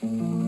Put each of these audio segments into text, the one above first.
Forever,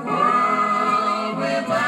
world without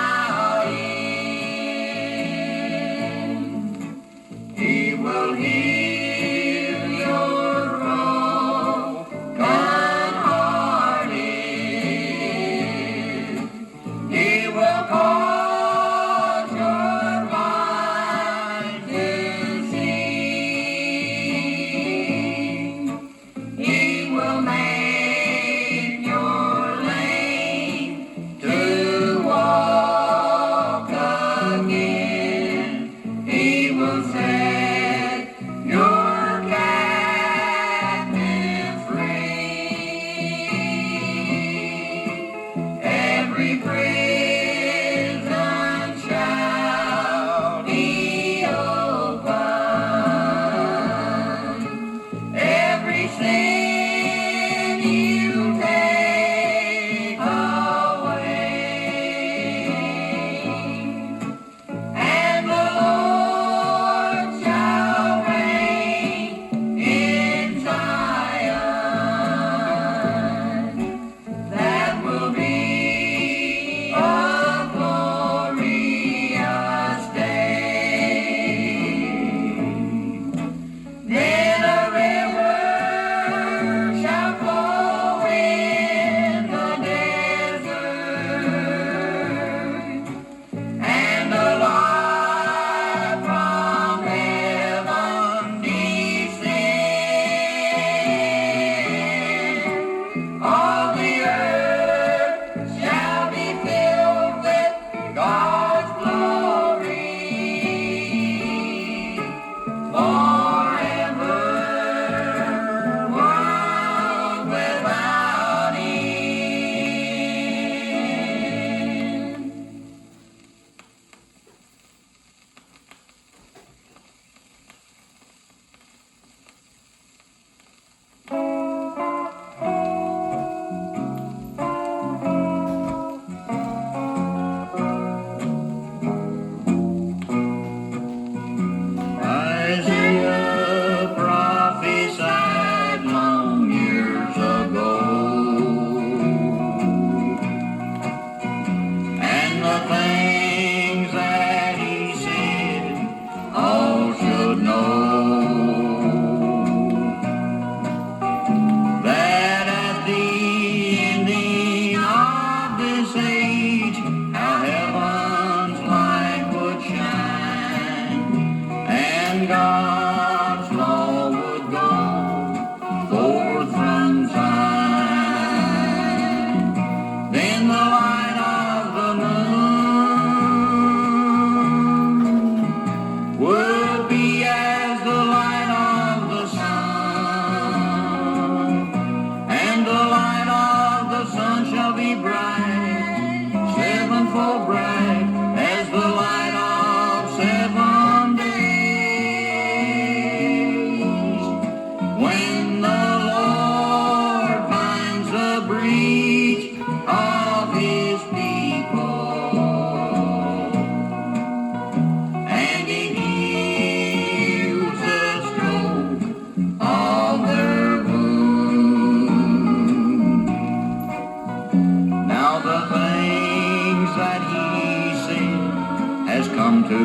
to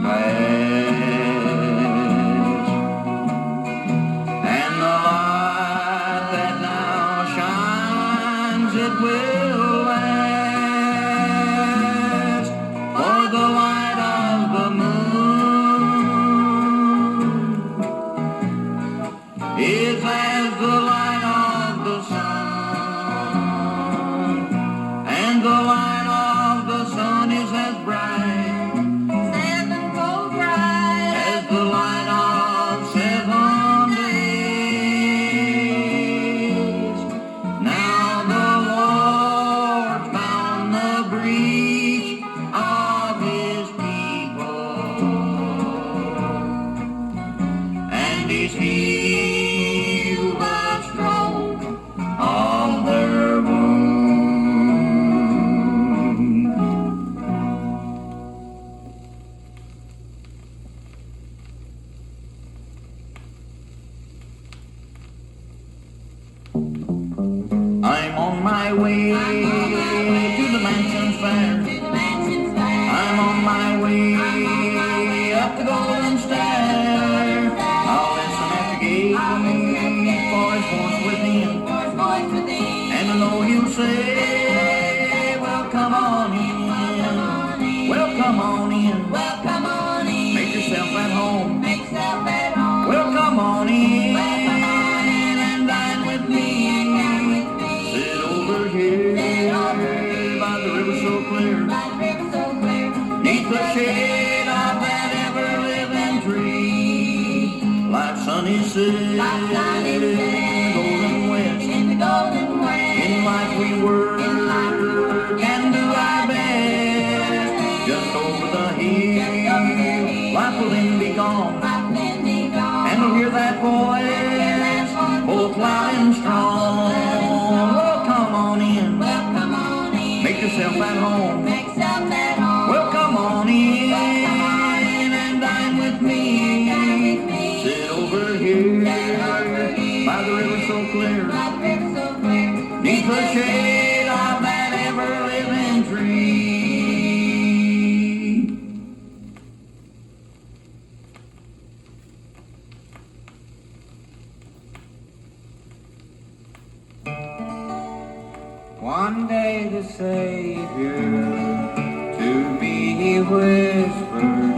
pass. And the light that now shines, it will last. For the light of the moon is as the light of the sun, and the light of the sun is as bright, sevenfold bright, as the light of 7 days. Now the Lord found the breach of his people, and he's healed the stroke of their wound. I'm on my way to the mansion's fair. I'm on my way up the golden stair. I'll listen at the gate for his voice within. And I know you'll say, well, come on in. Well, come on in. Make yourself at home. Well, come on in and dine with me. Sit over here by the river so clear, neath the shade of that ever-living tree. Life's sunny set in the golden west. In life we work and do our best. Just over the hill, life will then be gone, and we'll hear that voice, both loud and strong. Well, come on in. Make yourself at home. Well, come on in and dine with me. Sit over here by the river so clear, neath the shade of that ever-living tree. One day the Savior to me he whispered,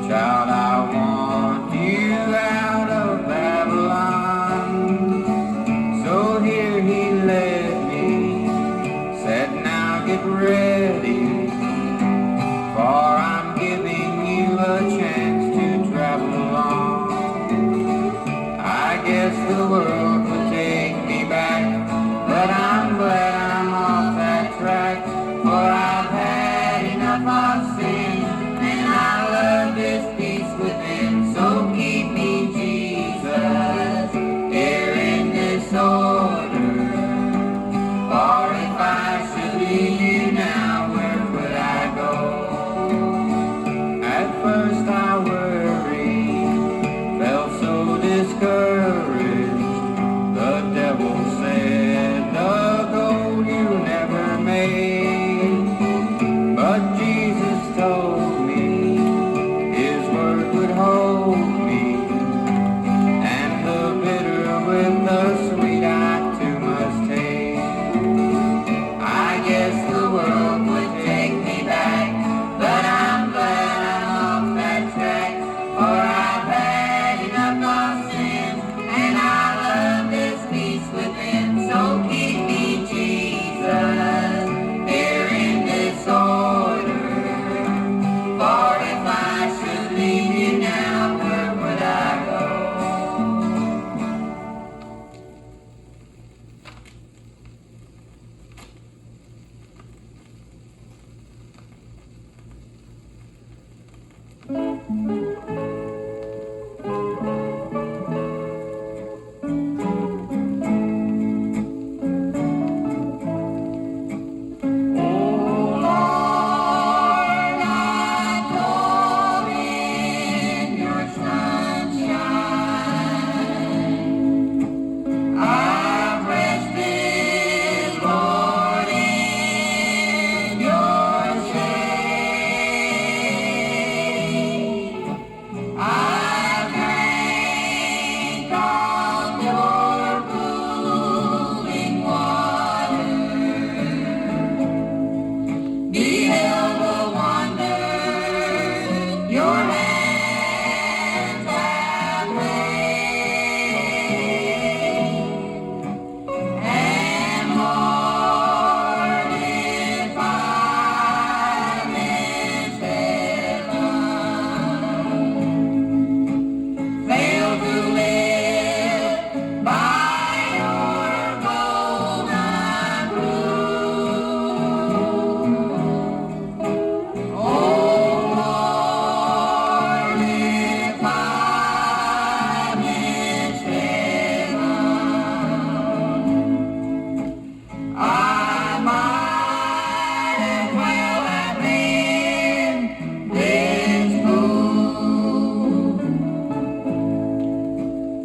child, I want you out of Babylon. So here he led me, said now get ready, for I'm giving you a chance to travel along. I guess the world would take me back, but I'm glad I'm off that track, for I've had enough of sin, and I love this peace within. So keep me, Jesus, here in this order, for if I should leave you now, where would I go? At first I worried, felt so discouraged. The devil said, the gold you never made, but Jesus told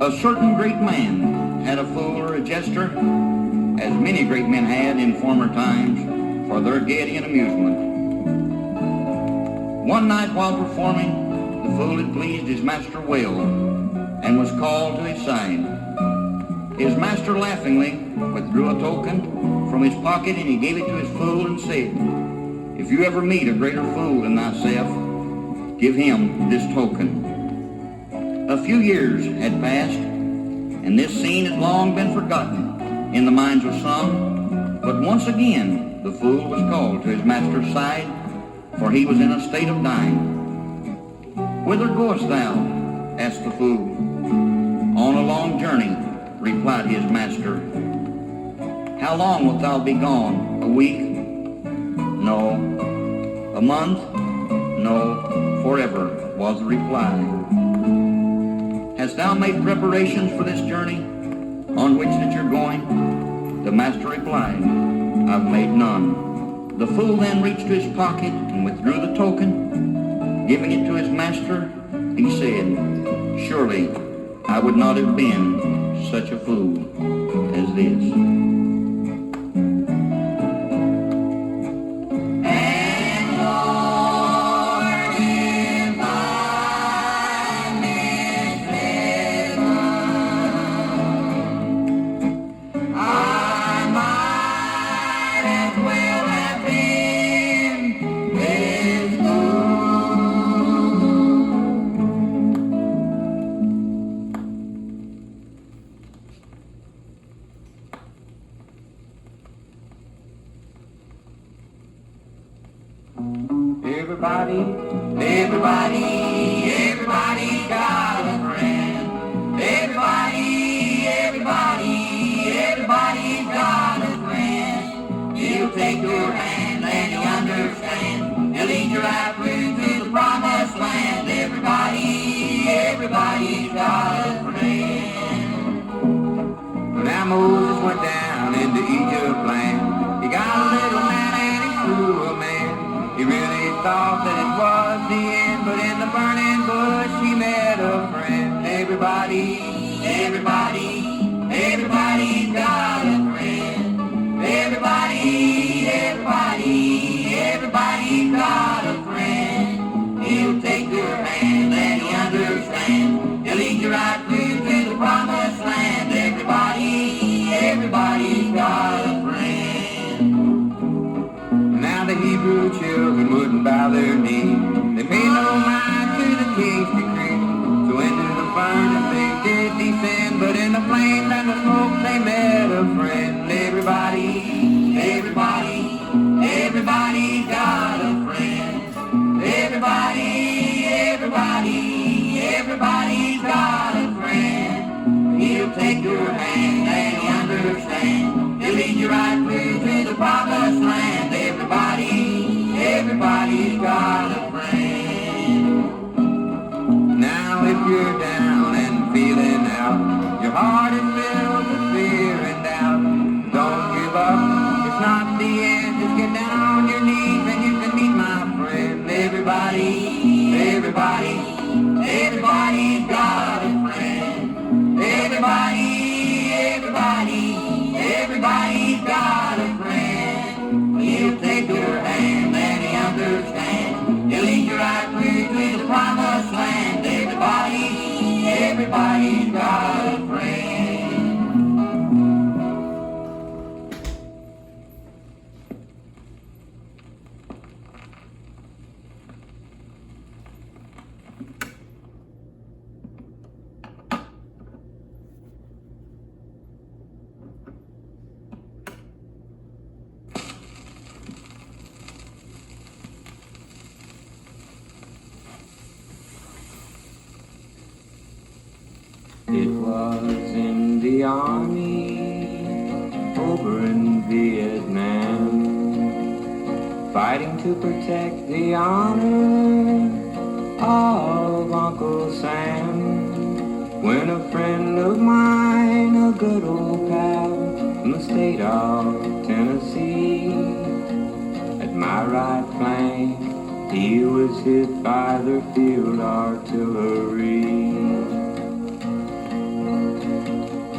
A certain great man had a fool or a jester, as many great men had in former times, for their gaiety and amusement. One night while performing, the fool had pleased his master well, and was called to his side. His master laughingly withdrew a token from his pocket, and he gave it to his fool and said, "If you ever meet a greater fool than thyself, give him this token." A few years had passed, and this scene had long been forgotten in the minds of some, but once again the fool was called to his master's side, for he was in a state of dying. "Whither goest thou?" asked the fool. "On a long journey," replied his master. "How long wilt thou be gone? A week?" "No." "A month?" "No." "Forever," was the reply. "Hast thou made preparations for this journey on which that you're going?" The master replied, "I've made none." The fool then reached to his pocket and withdrew the token. Giving it to his master, he said, "Surely I would not have been such a fool as this." Everybody's got a friend. Everybody's got a friend. He'll take your hand and he'll understand. He'll lead you right through to the promised land. Everybody's got a friend. Now Moses went down into Egypt land. He got a little man and he slew a man. He really thought that it was the end, but in the burning bush he met a friend. Everybody's got a friend. Everybody's got a friend. He'll take your hand and he'll understand. He'll lead you right through to the promised land. Everybody's got a friend. Now the Hebrew children wouldn't bow their knee. They paid no mind to the king's decree. So into the furnace they did descend, but in the flames and the smoke they met a friend. Everybody's got a friend. Everybody's got a friend. He'll take your hand and he'll understand. He'll lead you right through to the promised land. Everybody's got a friend. Now if you're down and feeling out, your heart is filled with fear and doubt, don't give up, it's not the end. Just get down on your knees and you can meet my friend. Everybody's got a friend. Everybody's got a friend. He'll take your hand and he'll understand. He'll lead you right through to the promised land. Everybody's got a friend. It was in the army over in Vietnam, fighting to protect the honor of Uncle Sam, when a friend of mine, a good old pal from the state of Tennessee, at my right flank, he was hit by their field artillery.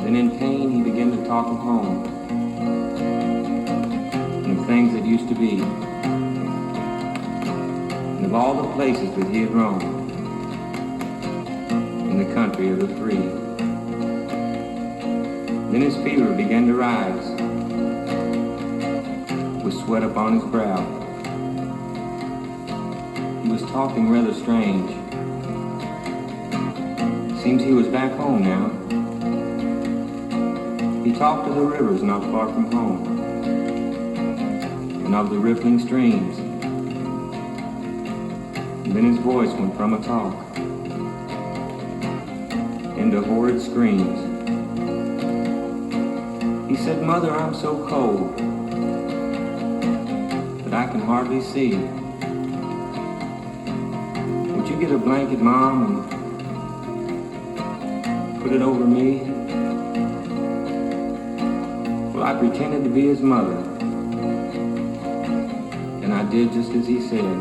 Then in pain he began to talk of home and of things that used to be, and of all the places that he had roamed in the country of the free. Then his fever began to rise, with sweat upon his brow. He was talking rather strange. Seems he was back home now. He talked of the rivers not far from home, and of the rippling streams. And then his voice went from a talk into horrid screams. He said, "Mother, I'm so cold that I can hardly see. Would you get a blanket, Mom, and put it over me?" Well, I pretended to be his mother, and I did just as he said.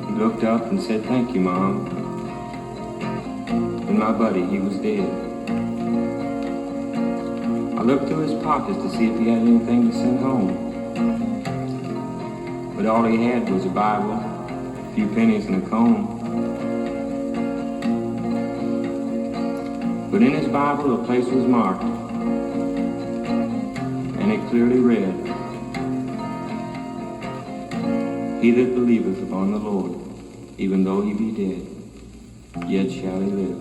He looked up and said, "Thank you, Mom." And my buddy, he was dead. I looked through his pockets to see if he had anything to send home, but all he had was a Bible, a few pennies, and a comb. But in his Bible, a place was marked, and it clearly read, "He that believeth upon the Lord, even though he be dead, yet shall he live."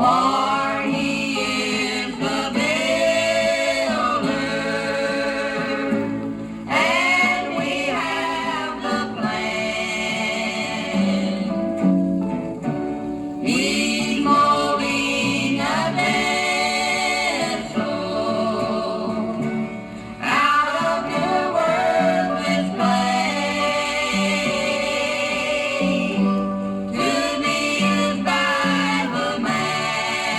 for he is the builder, and we have the plan. He's molding a vessel out of your worthless clay, to be used by the Master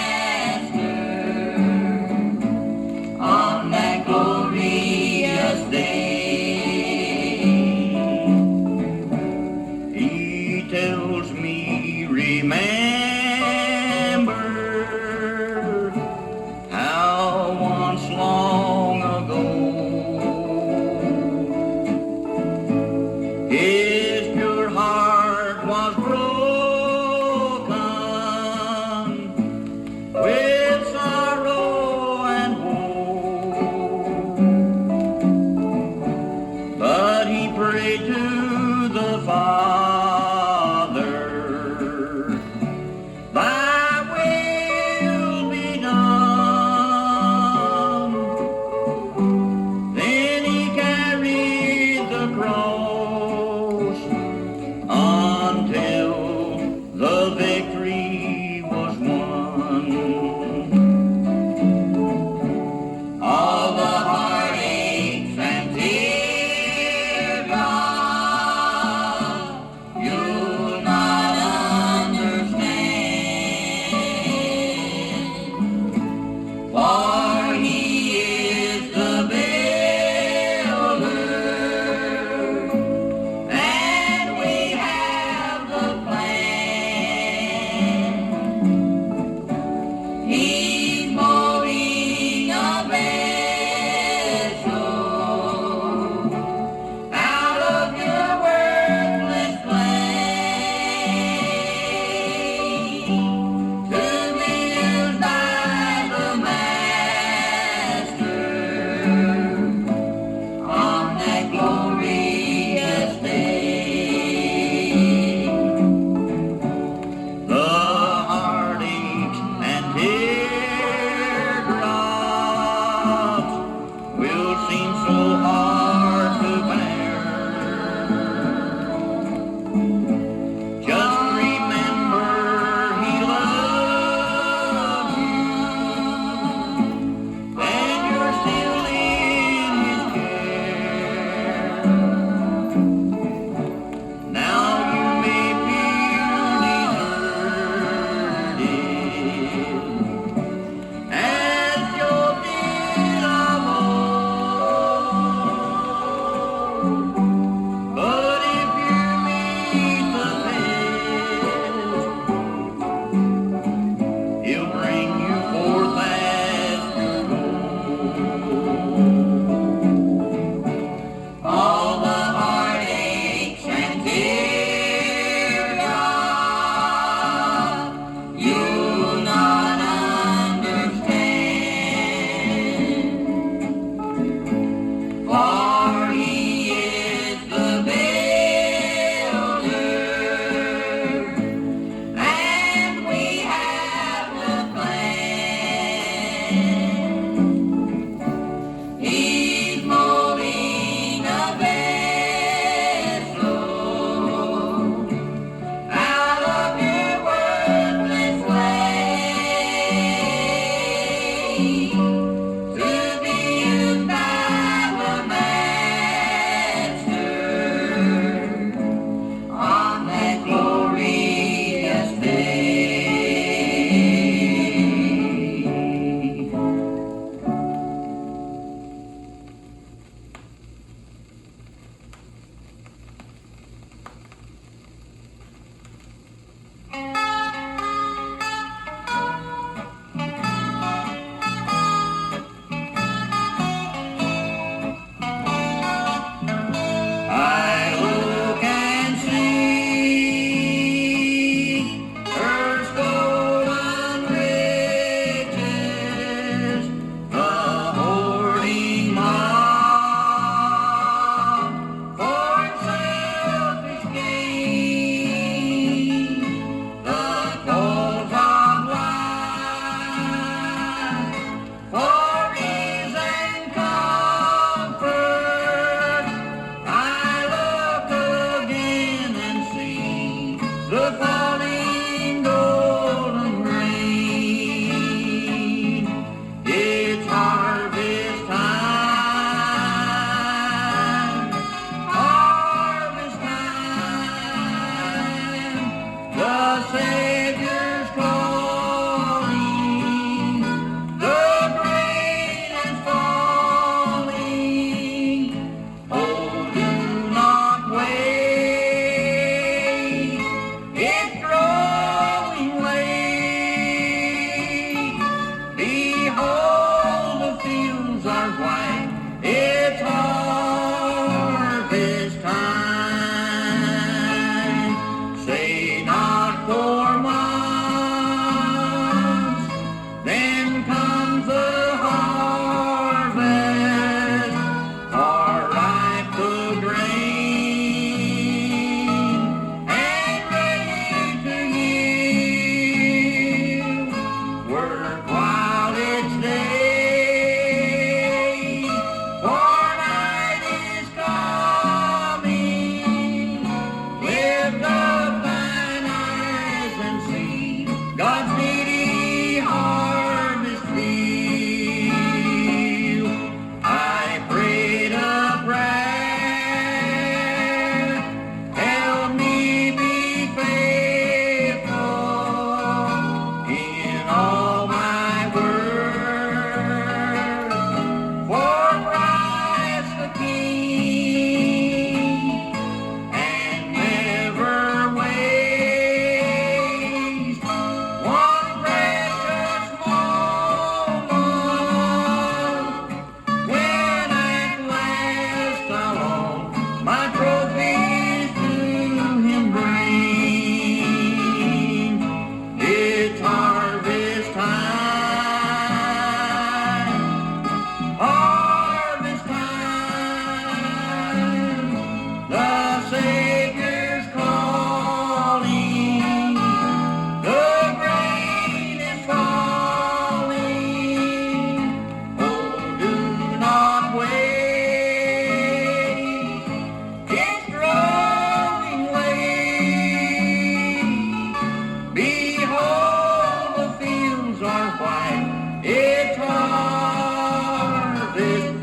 fields are white. It's harvest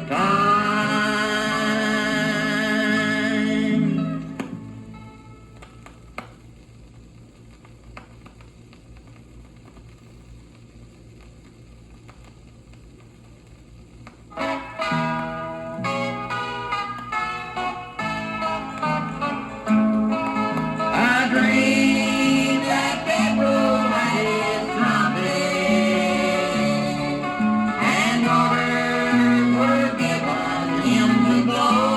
time. I dreamed that Gabriel had his trumpet, and orders were given him to blow.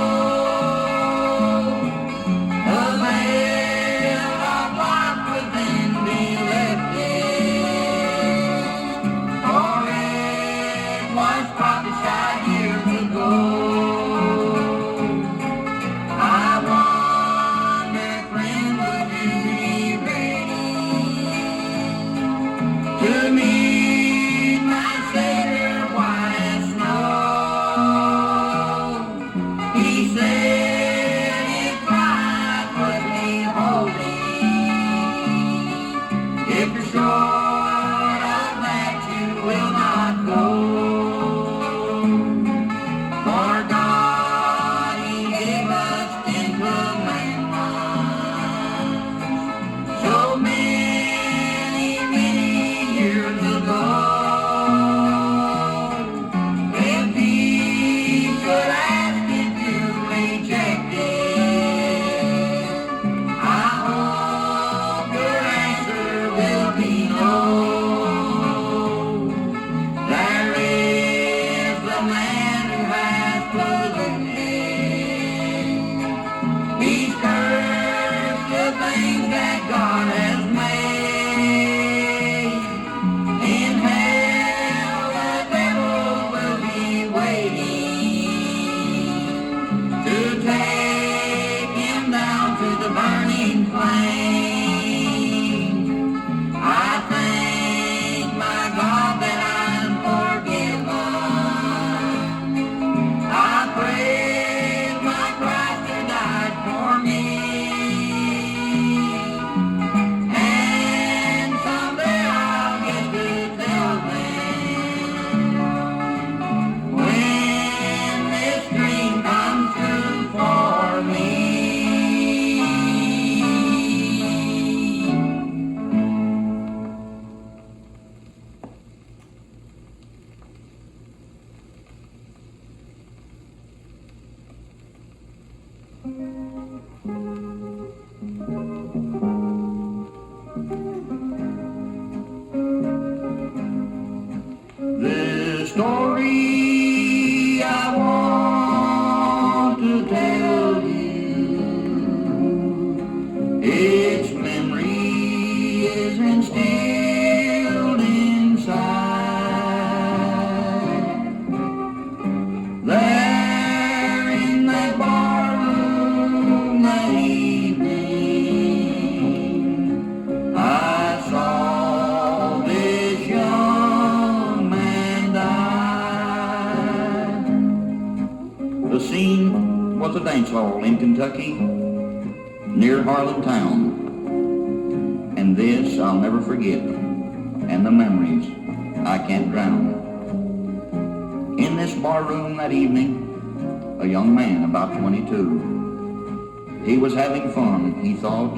The veil of life would then be lifted, for it was prophesied years ago. I wonder, friend, would you be ready to meet my Savior white as snow? He said his bride would be holy. If you're sure of that, you will not go. For God, He gave us 10 commandments so many, many years ago. If He should ask if you reject it, I hope your answer will be no. There is the man who has polluted. He's cursed the things that God has made. In hell the devil will be waiting to take him down to the burning flame. I thank my God that I'm forgiven. I praise my Christ who died for me. And someday I'll get to tell them when this dream comes true for me. This story I want to tell you, its memory is instilled inside. There in that barroom that evening, I saw this young man die. The scene was a dance hall in Kentucky, near Harlan Town. And this I'll never forget, and the memories I can't drown. In this barroom that evening, a young man about 22. He was having fun, he thought,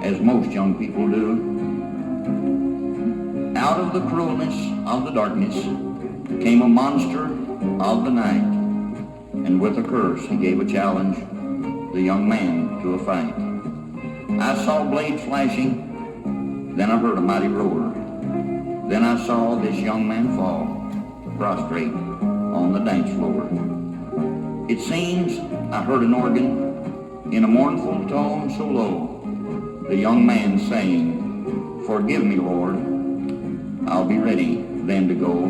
as most young people do. Out of the cruelness of the darkness came a monster of the night, and with a curse he gave a challenge the young man to a fight. I saw blades flashing, then I heard a mighty roar. Then I saw this young man fall, prostrate on the dance floor. It seems I heard an organ in a mournful tone so low, the young man saying, "Forgive me, Lord, I'll be ready then to go.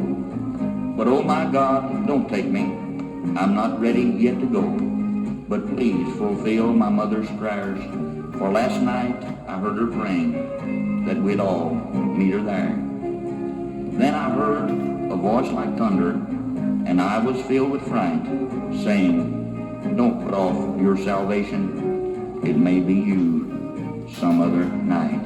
But oh my God, don't take me, I'm not ready yet to go. But please fulfill my mother's prayers, for last night I heard her praying that we'd all meet her there." Then I heard a voice like thunder, and I was filled with fright, saying, "Don't put off your salvation, it may be you some other night."